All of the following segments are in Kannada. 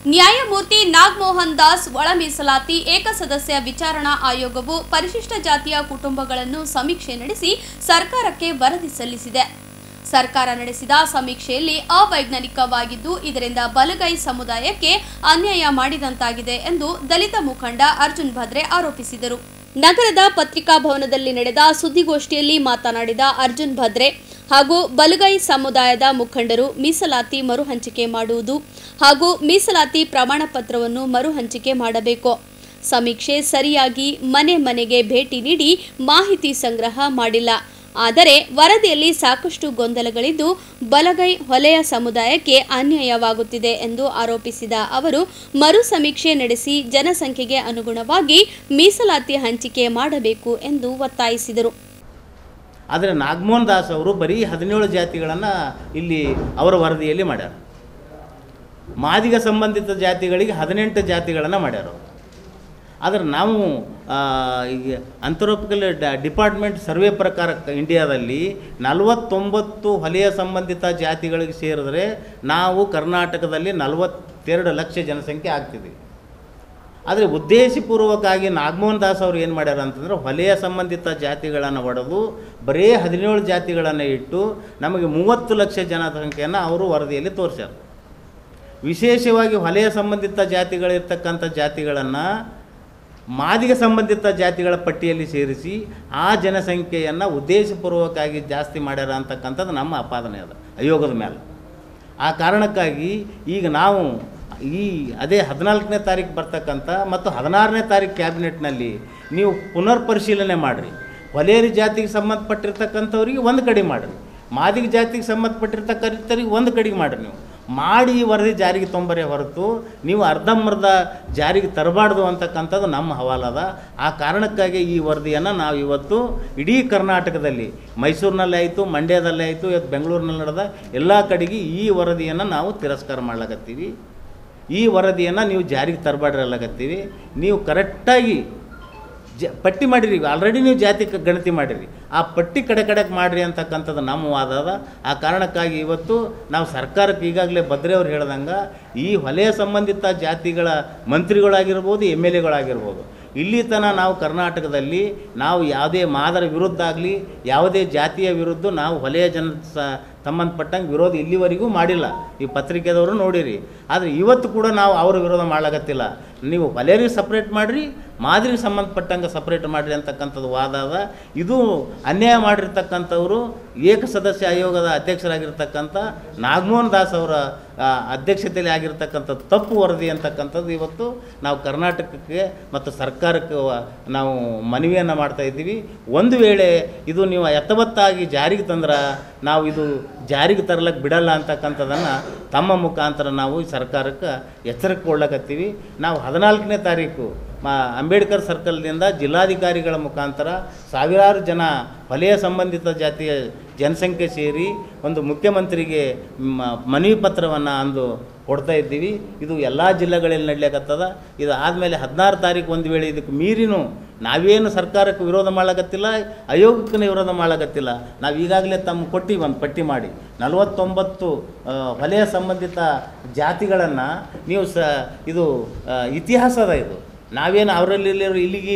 ನ್ಯಾಯಮೂರ್ತಿ ನಾಗಮೋಹನ್ ದಾಸ್ ಒಳ ಮೀಸಲಾತಿ ಏಕಸದಸ್ಯ ವಿಚಾರಣಾ ಆಯೋಗವು ಪರಿಶಿಷ್ಟ ಜಾತಿಯ ಕುಟುಂಬಗಳನ್ನು ಸಮೀಕ್ಷೆ ನಡೆಸಿ ಸರ್ಕಾರಕ್ಕೆ ವರದಿ ಸಲ್ಲಿಸಿದೆ. ಸರ್ಕಾರ ನಡೆಸಿದ ಸಮೀಕ್ಷೆಯಲ್ಲಿ ಅವೈಜ್ಞಾನಿಕವಾಗಿದ್ದು ಇದರಿಂದ ಬಲಗೈ ಸಮುದಾಯಕ್ಕೆ ಅನ್ಯಾಯ ಮಾಡಿದಂತಾಗಿದೆ ಎಂದು ದಲಿತ ಮುಖಂಡ ಅರ್ಜುನ್ ಭದ್ರೆ ಆರೋಪಿಸಿದರು. ನಗರದ ಪತ್ರಿಕಾ ಭವನದಲ್ಲಿ ನಡೆದ ಸುದ್ದಿಗೋಷ್ಠಿಯಲ್ಲಿ ಮಾತನಾಡಿದ ಅರ್ಜುನ್ ಭದ್ರೆ ಹಾಗೂ ಬಲಗೈ ಸಮುದಾಯದ ಮುಖಂಡರು ಮೀಸಲಾತಿ ಮರುಹಂಚಿಕೆ ಮಾಡುವುದು ಹಾಗೂ ಮೀಸಲಾತಿ ಪ್ರಮಾಣ ಪತ್ರವನ್ನು ಮರುಹಂಚಿಕೆ ಮಾಡಬೇಕು. ಸಮೀಕ್ಷೆ ಸರಿಯಾಗಿ ಮನೆ ಮನೆಗೆ ಭೇಟಿ ನೀಡಿ ಮಾಹಿತಿ ಸಂಗ್ರಹ ಮಾಡಿಲ್ಲ. ಆದರೆ ವರದಿಯಲ್ಲಿ ಸಾಕಷ್ಟು ಗೊಂದಲಗಳಿದ್ದು ಬಲಗೈ ಹೊಲೆಯ ಸಮುದಾಯಕ್ಕೆ ಅನ್ಯಾಯವಾಗುತ್ತಿದೆ ಎಂದು ಆರೋಪಿಸಿದ ಅವರು ಮರು ಸಮೀಕ್ಷೆ ನಡೆಸಿ ಜನಸಂಖ್ಯೆಗೆ ಅನುಗುಣವಾಗಿ ಮೀಸಲಾತಿ ಹಂಚಿಕೆ ಮಾಡಬೇಕು ಎಂದು ಒತ್ತಾಯಿಸಿದರು. ಆದರೆ ನಾಗಮೋಹನ್ ದಾಸ್ ಅವರು ಬರೀ 17 ಜಾತಿಗಳನ್ನು ಇಲ್ಲಿ ಅವರ ವರದಿಯಲ್ಲಿ ಮಾಡ್ಯಾರ. ಮಾದಿಗ ಸಂಬಂಧಿತ ಜಾತಿಗಳಿಗೆ 18 ಜಾತಿಗಳನ್ನು ಮಾಡ್ಯಾರ. ಆದರೆ ನಾವು ಈಗ ಆಂಥ್ರೋಪಿಕಲ್ ಡಿಪಾರ್ಟ್ಮೆಂಟ್ ಸರ್ವೆ ಪ್ರಕಾರ ಇಂಡಿಯಾದಲ್ಲಿ 49 ಹೊಲೆಯ ಸಂಬಂಧಿತ ಜಾತಿಗಳಿಗೆ ಸೇರಿದ್ರೆ ನಾವು ಕರ್ನಾಟಕದಲ್ಲಿ 42 ಲಕ್ಷ ಜನಸಂಖ್ಯೆ ಆಗ್ತಿದೆ. ಆದರೆ ಉದ್ದೇಶಪೂರ್ವಕವಾಗಿ ನಾಗಮೋಹನ್ ದಾಸ್ ಅವರು ಏನು ಮಾಡ್ಯಾರ ಅಂತಂದರೆ ಹೊಲೆಯ ಸಂಬಂಧಿತ ಜಾತಿಗಳನ್ನು ಒಡೆದು ಬರೀ 17 ಜಾತಿಗಳನ್ನು ಇಟ್ಟು ನಮಗೆ 30 ಲಕ್ಷ ಜನಸಂಖ್ಯೆಯನ್ನು ಅವರು ವರದಿಯಲ್ಲಿ ತೋರಿಸ್ಯಾರ. ವಿಶೇಷವಾಗಿ ಹೊಲೆಯ ಸಂಬಂಧಿತ ಜಾತಿಗಳಿರ್ತಕ್ಕಂಥ ಜಾತಿಗಳನ್ನು ಮಾದಿಗ ಸಂಬಂಧಿತ ಜಾತಿಗಳ ಪಟ್ಟಿಯಲ್ಲಿ ಸೇರಿಸಿ ಆ ಜನಸಂಖ್ಯೆಯನ್ನು ಉದ್ದೇಶಪೂರ್ವಕವಾಗಿ ಜಾಸ್ತಿ ಮಾಡ್ಯಾರ ಅಂತಕ್ಕಂಥದ್ದು ನಮ್ಮ ಆಪಾದನೆ ಅದ ಆಯೋಗದ ಮೇಲೆ. ಆ ಕಾರಣಕ್ಕಾಗಿ ಈಗ ನಾವು ಅದೇ 14ನೇ ತಾರೀಕು ಬರ್ತಕ್ಕಂಥ ಮತ್ತು 16ನೇ ತಾರೀಕು ಕ್ಯಾಬಿನೆಟ್ನಲ್ಲಿ ನೀವು ಪುನರ್ ಪರಿಶೀಲನೆ ಮಾಡಿರಿ. ಹೊಲೆಯರಿ ಜಾತಿಗೆ ಸಂಬಂಧಪಟ್ಟಿರ್ತಕ್ಕಂಥವ್ರಿಗೆ ಒಂದು ಕಡೆ ಮಾಡಿರಿ, ಮಾದಿಗ ಜಾತಿಗೆ ಸಂಬಂಧಪಟ್ಟಿರ್ತಕ್ಕಂಥವ್ರಿಗೆ ಒಂದು ಕಡೆಗೆ ಮಾಡಿರಿ. ನೀವು ಮಾಡಿ ಈ ವರದಿ ಜಾರಿಗೆ ತೊಂಬರೇ ಹೊರತು ನೀವು ಅರ್ಧಂಬರ್ಧ ಜಾರಿಗೆ ತರಬಾರ್ದು ಅಂತಕ್ಕಂಥದ್ದು ನಮ್ಮ ಹವಾಲದ. ಆ ಕಾರಣಕ್ಕಾಗಿ ಈ ವರದಿಯನ್ನು ನಾವು ಇವತ್ತು ಇಡೀ ಕರ್ನಾಟಕದಲ್ಲಿ ಮೈಸೂರಿನಲ್ಲಿ ಆಯಿತು, ಮಂಡ್ಯದಲ್ಲಿ ಆಯಿತು, ಇವತ್ತು ಬೆಂಗಳೂರಿನಲ್ಲಿ ನಡೆದ ಎಲ್ಲ ಕಡೆಗೆ ಈ ವರದಿಯನ್ನು ನಾವು ತಿರಸ್ಕಾರ ಮಾಡ್ಲಾಕತ್ತೀವಿ. ಈ ವರದಿಯನ್ನು ನೀವು ಜಾರಿಗೆ ತರಬಾಡ್ರಿ ಅಲ್ಲಾಕತ್ತೀವಿ. ನೀವು ಕರೆಕ್ಟಾಗಿ ಪಟ್ಟಿ ಮಾಡಿರಿ. ಆಲ್ರೆಡಿ ನೀವು ಜಾತಿ ಗಣತಿ ಮಾಡಿರಿ, ಆ ಪಟ್ಟಿ ಕಡೆಗೆ ಮಾಡಿರಿ ಅಂತಕ್ಕಂಥದ್ದು ನಮ್ಮ ವಾದ ಅದ. ಆ ಕಾರಣಕ್ಕಾಗಿ ಇವತ್ತು ನಾವು ಸರ್ಕಾರಕ್ಕೆ ಈಗಾಗಲೇ ಭದ್ರೆ ಅವ್ರು ಹೇಳ್ದಂಗೆ ಈ ಹೊಲೆಯ ಸಂಬಂಧಿತ ಜಾತಿಗಳ ಮಂತ್ರಿಗಳಾಗಿರ್ಬೋದು, MLAಗಳಾಗಿರ್ಬೋದು, ಇಲ್ಲಿ ತನಕ ನಾವು ಕರ್ನಾಟಕದಲ್ಲಿ ನಾವು ಯಾವುದೇ ಮಾದರ ವಿರುದ್ಧ ಆಗಲಿ ಯಾವುದೇ ಜಾತಿಯ ವಿರುದ್ಧ ನಾವು ಹೊಲೆಯ ಸಂಬಂಧಪಟ್ಟಂಗೆ ವಿರೋಧ ಇಲ್ಲಿವರೆಗೂ ಮಾಡಿಲ್ಲ. ಈ ಪತ್ರಿಕೆದವರು ನೋಡಿರಿ. ಆದರೆ ಇವತ್ತು ಕೂಡ ನಾವು ಅವರ ವಿರೋಧ ಮಾಡಲಾಗತ್ತಿಲ್ಲ. ನೀವು ಹೊಲೆಯರಿಗೆ ಸಪ್ರೇಟ್ ಮಾಡಿರಿ, ಮಾದರಿಗೆ ಸಂಬಂಧಪಟ್ಟಂಗೆ ಸಪ್ರೇಟ್ ಮಾಡಿರಿ ಅಂತಕ್ಕಂಥದ್ದು ವಾದ ಅದ. ಇದು ಅನ್ಯಾಯ ಮಾಡಿರ್ತಕ್ಕಂಥವರು ಏಕಸದಸ್ಯ ಆಯೋಗದ ಅಧ್ಯಕ್ಷರಾಗಿರ್ತಕ್ಕಂಥ ನಾಗಮೋಹನ್ ದಾಸ್ ಅವರ ಅಧ್ಯಕ್ಷತೆಯಲ್ಲಿ ಆಗಿರ್ತಕ್ಕಂಥ ತಪ್ಪು ವರದಿ ಅಂತಕ್ಕಂಥದ್ದು ಇವತ್ತು ನಾವು ಕರ್ನಾಟಕಕ್ಕೆ ಮತ್ತು ಸರ್ಕಾರಕ್ಕೆ ನಾವು ಮನವಿಯನ್ನು ಮಾಡ್ತಾಯಿದ್ದೀವಿ. ಒಂದು ವೇಳೆ ಇದು ನೀವು ಯಥಾವತ್ತಾಗಿ ಜಾರಿಗೆ ತಂದ್ರೆ ನಾವು ಇದು ಜಾರಿಗೆ ತರಲಿಕ್ಕೆ ಬಿಡಲ್ಲ ಅಂತಕ್ಕಂಥದ್ದನ್ನು ತಮ್ಮ ಮುಖಾಂತರ ನಾವು ಸರ್ಕಾರಕ್ಕೆ ಎಚ್ಚರಿಕೆ ಕೊಡ್ಲಕತ್ತೀವಿ. ನಾವು 14ನೇ ತಾರೀಕು ಅಂಬೇಡ್ಕರ್ ಸರ್ಕಲ್ನಿಂದ ಜಿಲ್ಲಾಧಿಕಾರಿಗಳ ಮುಖಾಂತರ ಸಾವಿರಾರು ಜನ ಹೊಲೆಯ ಸಂಬಂಧಿತ ಜಾತಿಯ ಜನಸಂಖ್ಯೆ ಸೇರಿ ಒಂದು ಮುಖ್ಯಮಂತ್ರಿಗೆ ಮನವಿ ಪತ್ರವನ್ನು ಅಂದು ಕೊಡ್ತಾ ಇದ್ದೀವಿ. ಇದು ಎಲ್ಲ ಜಿಲ್ಲೆಗಳಲ್ಲಿ ನಡೀಲಿಕ್ಕತ್ತದ. ಇದು ಆದಮೇಲೆ 16 ತಾರೀಕು ಒಂದು ವೇಳೆ ಇದಕ್ಕೆ ಮೀರಿನೂ ನಾವೇನು ಸರ್ಕಾರಕ್ಕೆ ವಿರೋಧ ಮಾಡಕತ್ತಿಲ್ಲ, ಆಯೋಗಕ್ಕೆ ವಿರೋಧ ಮಾಡಕತ್ತಿಲ್ಲ. ನಾವು ಈಗಾಗಲೇ ಕೊಟ್ಟಿವಿ ಒಂದು ಪಟ್ಟಿ ಮಾಡಿ 49 ಹೊಲೆಯ ಸಂಬಂಧಿತ ಜಾತಿಗಳನ್ನು ನೀವು ಇದು ಇತಿಹಾಸದ ಇದು ನಾವೇನು ಅವರಲ್ಲಿ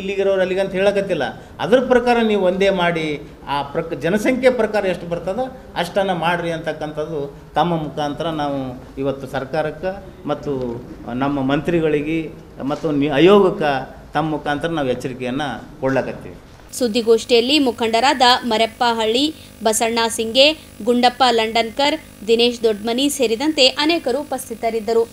ಇಲ್ಲಿಗಿರೋರು ಅಲ್ಲಿಗೆ ಅಂತ ಹೇಳಕತ್ತಿಲ್ಲ. ಅದ್ರ ಪ್ರಕಾರ ನೀವು ಒಂದೇ ಮಾಡಿ ಆ ಜನಸಂಖ್ಯೆ ಪ್ರಕಾರ ಎಷ್ಟು ಬರ್ತದೋ ಅಷ್ಟನ್ನು ಮಾಡಿರಿ ಅಂತಕ್ಕಂಥದ್ದು ತಮ್ಮ ಮುಖಾಂತರ ನಾವು ಇವತ್ತು ಸರ್ಕಾರಕ್ಕೆ ಮತ್ತು ನಮ್ಮ ಮಂತ್ರಿಗಳಿಗೆ ಮತ್ತು ಆಯೋಗಕ್ಕೆ ತಮ್ಮ ಮುಖಾಂತರ ನಾವು ಎಚ್ಚರಿಕೆಯನ್ನು ಕೊಡ್ಲಕತ್ತೀವಿ. ಸುದ್ದಿಗೋಷ್ಠಿಯಲ್ಲಿ ಮುಖಂಡರಾದ ಮರೆಪ್ಪ ಹಳ್ಳಿ, ಬಸಣ್ಣ ಸಿಂಗೆ, ಗುಂಡಪ್ಪ ಲಂಡನ್ಕರ್, ದಿನೇಶ್ ದೊಡ್ಮನಿ ಸೇರಿದಂತೆ ಅನೇಕರು ಉಪಸ್ಥಿತರಿದ್ದರು.